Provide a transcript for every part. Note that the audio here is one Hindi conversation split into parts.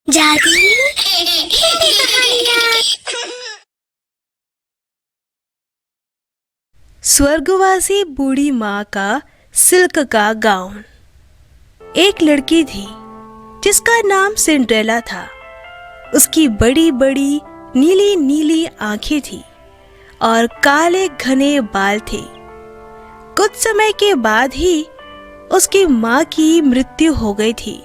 जादू कहानियाँ। स्वर्गवासी बूढ़ी माँ का सिल्क का गाउन। एक लड़की थी जिसका नाम सिंड्रेला था। उसकी बड़ी बड़ी नीली नीली आंखें थी और काले घने बाल थे। कुछ समय के बाद ही उसकी माँ की मृत्यु हो गई थी।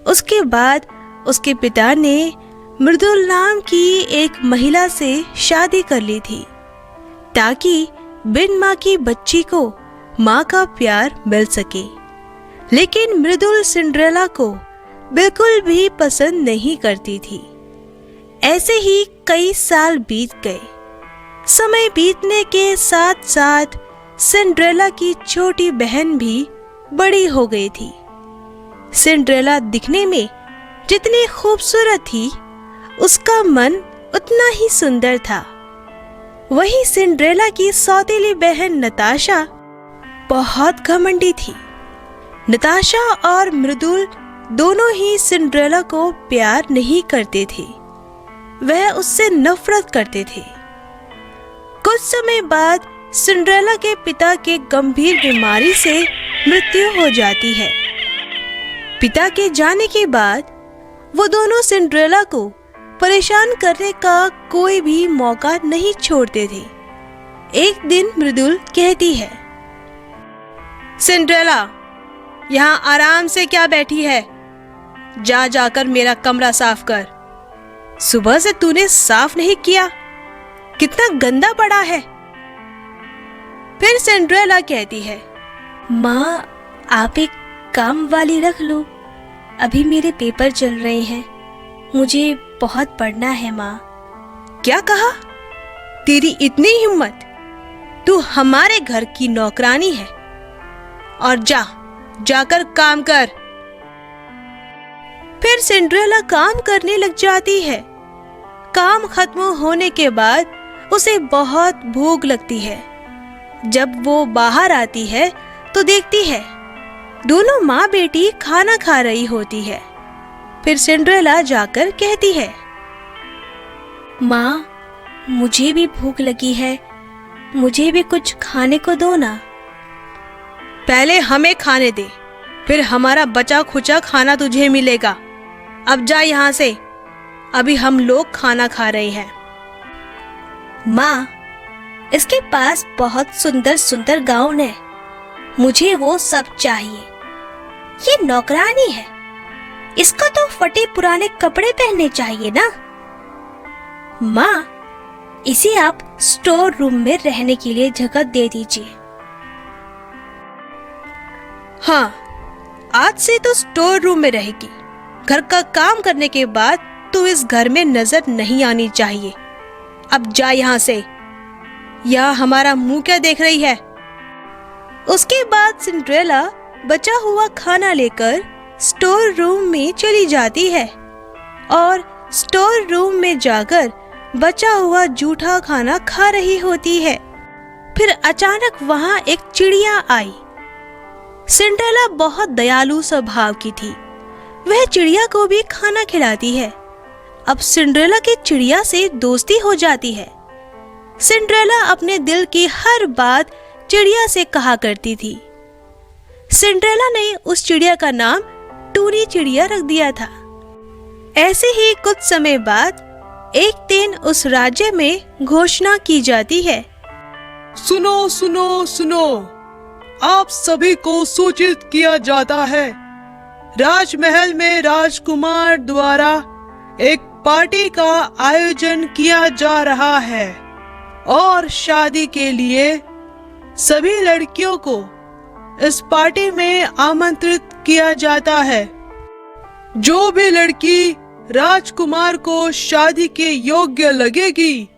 उसके बाद उसके पिता ने मृदुल नाम की एक महिला से शादी कर ली थी ताकि बिन माँ की बच्ची को माँ का प्यार मिल सके। लेकिन मृदुल सिंड्रेला को बिल्कुल भी पसंद नहीं करती थी। ऐसे ही कई साल बीत गए। समय बीतने के साथ साथ सिंड्रेला की छोटी बहन भी बड़ी हो गई थी। सिंड्रेला दिखने में जितनी खूबसूरत थी, उसका मन उतना ही सुंदर था। वहीं सिंड्रेला की सौतेली बहन नताशा बहुत घमंडी थी। नताशा और मृदुल दोनों ही सिंड्रेला को प्यार नहीं करते थे। वह उससे नफरत करते थे। कुछ समय बाद सिंड्रेला के पिता के गंभीर बीमारी से मृत्यु हो जाती है। पिता के जाने के बाद वो दोनों सिंड्रेला को परेशान करने का कोई भी मौका नहीं छोड़ते थे। एक दिन मृदुल कहती है, सिंड्रेला, यहाँ आराम से क्या बैठी है? जाकर मेरा कमरा साफ कर। सुबह से तूने साफ नहीं किया, कितना गंदा पड़ा है। फिर सिंड्रेला कहती है, माँ, आप एक काम वाली रख लो। अभी मेरे पेपर चल रहे हैं, मुझे बहुत पढ़ना है माँ। क्या कहा? तेरी इतनी हिम्मत? तू हमारे घर की नौकरानी है और जाकर काम कर। फिर सिंड्रेला काम करने लग जाती है। काम खत्म होने के बाद उसे बहुत भूख लगती है। जब वो बाहर आती है तो देखती है दोनों माँ बेटी खाना खा रही होती है। फिर सिंड्रेला जाकर कहती है, माँ, मुझे भी भूख लगी है, मुझे भी कुछ खाने को दो ना। पहले हमें खाने दे, फिर हमारा बचा खुचा खाना तुझे मिलेगा। अब जा यहाँ से, अभी हम लोग खाना खा रहे हैं। माँ, इसके पास बहुत सुंदर सुंदर गाउन है, मुझे वो सब चाहिए। ये नौकरानी है, इसको तो फटे पुराने कपड़े पहनने चाहिए ना। माँ, इसे आप स्टोर रूम में रहने के लिए जगह दे दीजिए। हाँ, आज से तो स्टोर रूम में रहेगी। घर का काम करने के बाद तू इस घर में नजर नहीं आनी चाहिए। अब जा यहाँ से। यह हमारा मुंह क्या देख रही है? उसके बाद सिंड्रेला बचा हुआ खाना लेकर स्टोर रूम में चली जाती है और स्टोर रूम में जाकर बचा हुआ जूठा खाना खा रही होती है। फिर अचानक वहां एक चिड़िया आई। सिंड्रेला बहुत दयालु स्वभाव की थी। वह चिड़िया को भी खाना खिलाती है। अब सिंड्रेला की चिड़िया से दोस्ती हो जाती है। सिंड्रेला अपने दिल की हर बात चिड़िया से कहा करती थी। सिंड्रेला ने उस चिड़िया का नाम टूनी चिड़िया रख दिया था। ऐसे ही कुछ समय बाद एक दिन उस राज्य में घोषणा की जाती है, सुनो सुनो सुनो, आप सभी को सूचित किया जाता है। राजमहल में राजकुमार द्वारा एक पार्टी का आयोजन किया जा रहा है और शादी के लिए सभी लड़कियों को इस पार्टी में आमंत्रित किया जाता है। जो भी लड़की राजकुमार को शादी के योग्य लगेगी,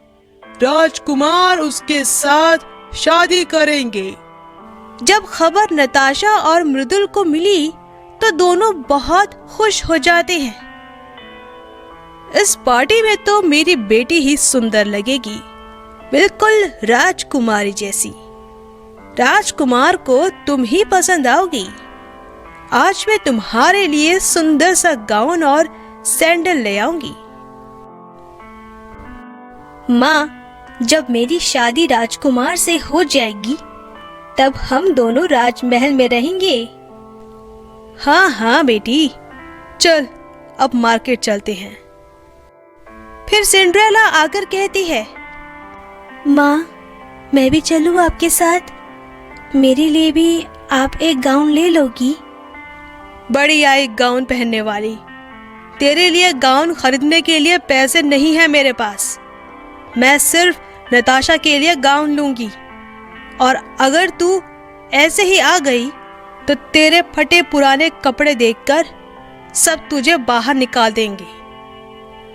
राजकुमार उसके साथ शादी करेंगे। जब खबर नताशा और मृदुल को मिली तो दोनों बहुत खुश हो जाते हैं। इस पार्टी में तो मेरी बेटी ही सुंदर लगेगी, बिल्कुल राजकुमारी जैसी। राजकुमार को तुम ही पसंद आओगी। आज मैं तुम्हारे लिए सुंदर सा गाउन और सैंडल ले आऊंगी। माँ, जब मेरी शादी राजकुमार से हो जाएगी तब हम दोनों राजमहल में रहेंगे। हाँ हाँ बेटी, चल अब मार्केट चलते हैं। फिर सिंड्रेला आकर कहती है, माँ, मैं भी चलूँ आपके साथ? मेरे लिए भी आप एक गाउन ले लोगी? बड़ी आई गाउन पहनने वाली, तेरे लिए गाउन खरीदने के लिए पैसे नहीं है मेरे पास। मैं सिर्फ नताशा के लिए गाउन लूंगी, और अगर तू ऐसे ही आ गई तो तेरे फटे पुराने कपड़े देखकर सब तुझे बाहर निकाल देंगे।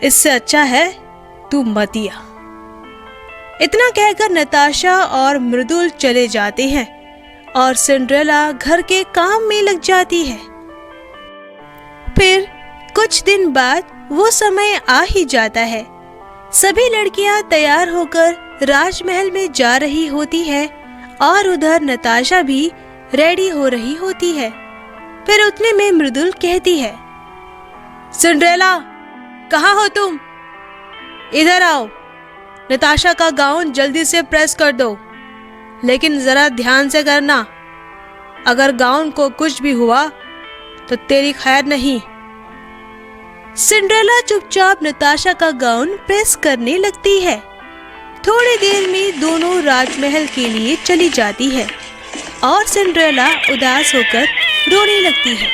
इससे अच्छा है तू मत आ। इतना कहकर नताशा और मृदुल चले जाते हैं और सिंड्रेला घर के काम में लग जाती है। फिर कुछ दिन बाद वो समय आ ही जाता है। सभी लड़कियां तैयार होकर राजमहल में जा रही होती है और उधर नताशा भी रेडी हो रही होती है। फिर उतने में मृदुल कहती है, सिंड्रेला, कहाँ हो तुम? इधर आओ, नताशा का गाउन जल्दी से प्रेस कर दो, लेकिन जरा ध्यान से करना। अगर गाउन को कुछ भी हुआ तो तेरी खैर नहीं। सिंड्रेला चुपचाप नताशा का गाउन प्रेस करने लगती है। थोड़ी देर में दोनों राजमहल के लिए चली जाती है और सिंड्रेला उदास होकर रोने लगती है।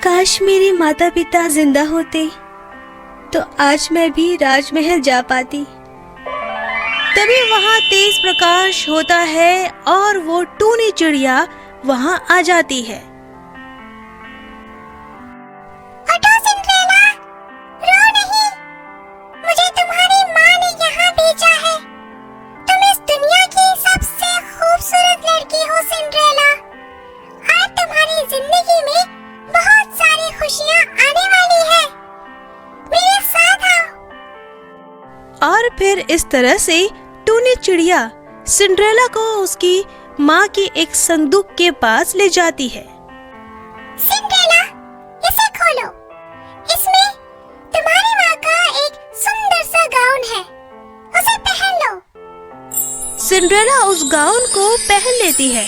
काश मेरे माता पिता जिंदा होते तो आज मैं भी राजमहल जा पाती। तभी वहाँ तेज प्रकाश होता है और वो टूनी चिड़िया वहाँ आ जाती है। हटो सिंड्रेला, रो नहीं। मुझे तुम्हारी माँ ने यहाँ भेजा है। तुम इस दुनिया की सबसे खूबसूरत लड़की हो सिंड्रेला। आज तुम्हारी जिंदगी में बहुत सारी खुशियाँ आने वाली है। मेरे साथ आओ। और फिर इस तरह से टूनी चिड़िया सिंड्रेला को उसकी माँ की एक संदूक के पास ले जाती है। सिंड्रेला, इसे खोलो। इसमें तुम्हारी माँ का एक सुंदर सा गाउन है, उसे पहन लो। सिंड्रेला उस गाउन को पहन लेती है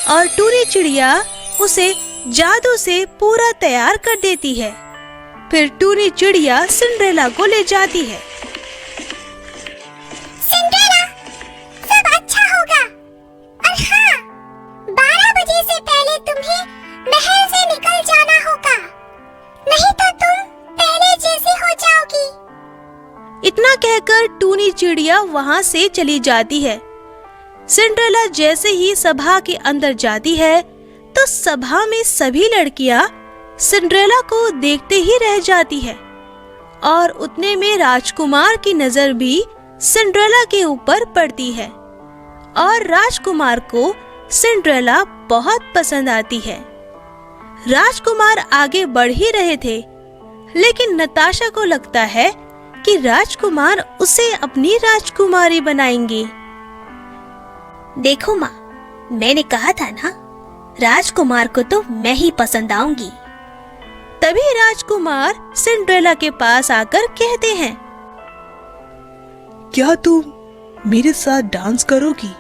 और टूनी चिड़िया उसे जादू से पूरा तैयार कर देती है। फिर टूनी चिड़िया सिंड्रेला को ले जाती है। सिंड्रेला, सब अच्छा होगा। और हाँ, 12 बजे से पहले तुम्हें महल से निकल जाना होगा, नहीं तो तुम पहले जैसी हो जाओगी। इतना कहकर टूनी चिड़िया वहाँ से चली जाती है। सिंड्रेला जैसे ही सभा के अंदर जाती है तो सभा में सभी लड़कियां सिंड्रेला को देखते ही रह जाती है और उतने में राजकुमार की नजर भी सिंड्रेला के ऊपर पड़ती है और राजकुमार को सिंड्रेला बहुत पसंद आती है। राजकुमार आगे बढ़ ही रहे थे, लेकिन नताशा को लगता है कि राजकुमार उसे अपनी राजकुमारी बनाएंगे। देखो माँ, मैंने कहा था ना, राजकुमार को तो मैं ही पसंद आऊंगी। तभी राजकुमार सिंड्रेला के पास आकर कहते हैं, क्या तुम मेरे साथ डांस करोगी?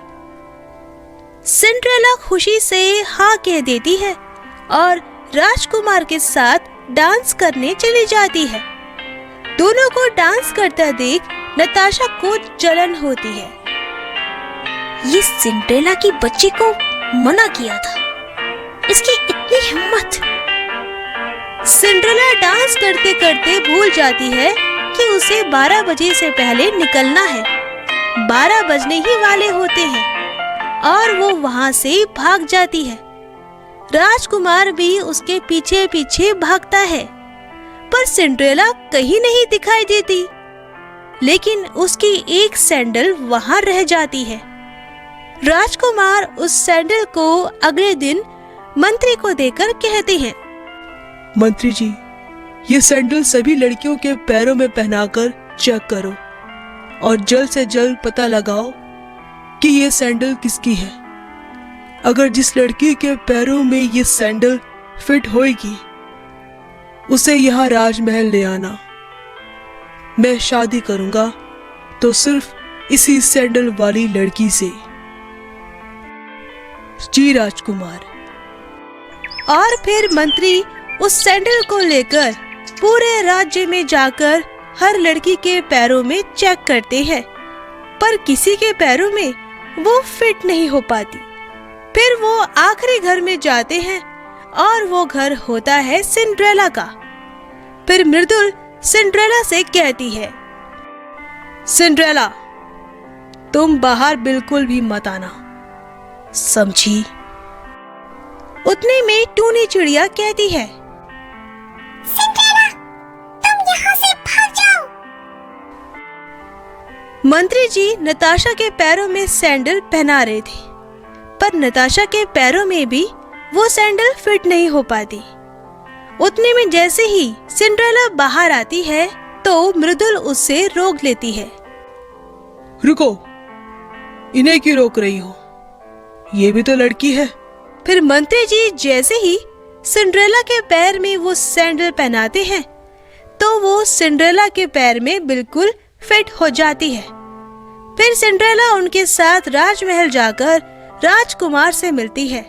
सिंड्रेला खुशी से हाँ कह देती है और राजकुमार के साथ डांस करने चली जाती है। दोनों को डांस करता देख नताशा को जलन होती है। ये सिंड्रेला की बच्ची को मना किया था, इसकी इतनी हिम्मत। सिंड्रेला डांस करते करते भूल जाती है कि उसे 12 बजे से पहले निकलना है। 12 बजने ही वाले होते हैं और वो वहां से भाग जाती है। राजकुमार भी उसके पीछे पीछे भागता है, पर सिंड्रेला कहीं नहीं दिखाई देती। लेकिन उसकी एक सैंडल वहां रह जाती है। राजकुमार उस सैंडल को अगले दिन मंत्री को देकर कहते हैं, मंत्री जी, ये सैंडल सभी लड़कियों के पैरों में पहनाकर चेक करो और जल्द से जल्द पता लगाओ कि ये सैंडल किसकी है। अगर जिस लड़की के पैरों में ये सैंडल फिट होएगी उसे यहाँ राजमहल ले आना। मैं शादी करूंगा तो सिर्फ इसी सैंडल वाली लड़की से। जी राजकुमार। और फिर मंत्री उस सैंडल को लेकर पूरे राज्य में जाकर हर लड़की के पैरों में चेक करते हैं, पर किसी के पैरों में वो फिट नहीं हो पाती। फिर वो आखिरी घर में जाते हैं और वो घर होता है सिंड्रेला का। फिर मृदुल सिंड्रेला से कहती है, सिंड्रेला, तुम बाहर बिल्कुल भी मत आना, समझी? उतने में टूनी चिड़िया कहती है, सिंड्रेला, तुम यहाँ से भाग जाओ। मंत्री जी नताशा के पैरों में सैंडल पहना रहे थे, पर नताशा के पैरों में भी वो सैंडल फिट नहीं हो पाती। उतने में जैसे ही सिंड्रेला बाहर आती है तो मृदुल उससे रोक लेती है। रुको, इन्हें क्यों रोक रही हो? ये भी तो लड़की है। फिर मंत्री जी जैसे ही सिंड्रेला के पैर में वो सैंडल पहनाते हैं तो वो सिंड्रेला के पैर में बिल्कुल फिट हो जाती है। फिर सिंड्रेला उनके साथ राजमहल जाकर राजकुमार से मिलती है।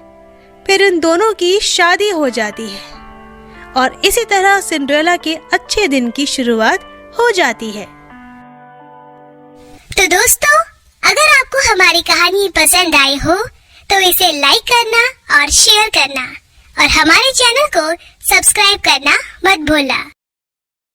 फिर इन दोनों की शादी हो जाती है और इसी तरह सिंड्रेला के अच्छे दिन की शुरुआत हो जाती है। तो दोस्तों, अगर आपको हमारी कहानी पसंद आई हो तो इसे लाइक करना और शेयर करना और हमारे चैनल को सब्सक्राइब करना मत भूलना।